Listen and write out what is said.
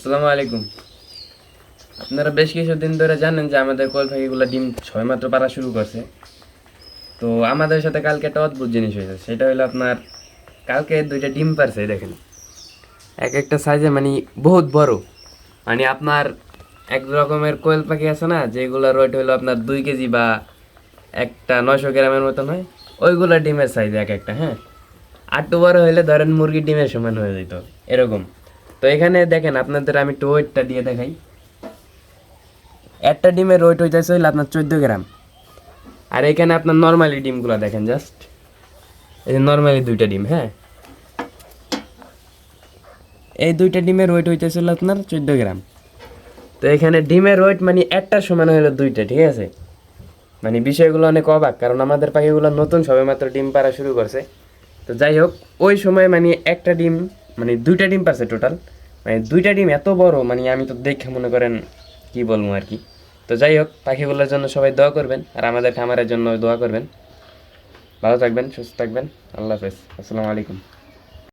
আসসালামু আলাইকুম। আপনারা বেশ কিছুদিন ধরে জানেন যে আমাদের কোয়েল পাখিগুলো ডিম সবেমাত্র পাড়া শুরু করছে। তো আমাদের সাথে কালকে একটা অদ্ভুত জিনিস হয়েছে, সেটা হলো আপনার কালকে দুইটা ডিম পারছে দেখেন, এক একটা সাইজে মানে বহুত বড়। মানে আপনার এক রকমের কোয়েল পাখি আছে না, যেগুলোর ওয়েট হলো আপনার 2 কেজি বা একটা 900 গ্রামের মতন হয়, ওইগুলো ডিমের সাইজ এক একটা, হ্যাঁ। আটটু বড় হইলে ধরেন মুরগির ডিমের সমান হয়ে যেত এরকম। তো এখানে দেখেন আপনাদের আমি একটু ওয়েটটা দিয়ে দেখাই। একটা ডিমের ওয়েট হইতেছে হইলে আপনার 14 গ্রাম। আর এখানে আপনার নর্মালি ডিমগুলো দেখেন, জাস্ট এই যে নর্মালি দুইটা ডিম, হ্যাঁ, এই দুইটা ডিমের ওয়েট হইতেছে হলো আপনার 14 গ্রাম। তো এখানে ডিমের ওয়েট মানে একটার সমান হলো দুইটা, ঠিক আছে। মানে বিষয়গুলো অনেক অবাক, কারণ আমাদের পাখিগুলো নতুন সবেমাত্র ডিম পাড়া শুরু করছে। তো যাই হোক, ওই সময় মানে একটা ডিম মানে দুইটা ডিম পারছে টোটাল। মানে দুইটা ডিম এত বড়, মানে আমি তো দেখে মনে করেন কি বলবো আর কি। তো যাই হোক, পাখিগুলোর জন্য সবাই দোয়া করবেন, আর আমাদের খামারের জন্য দোয়া করবেন। ভালো থাকবেন, সুস্থ থাকবেন। আল্লাহ হাফেজ, আসসালামু আলাইকুম।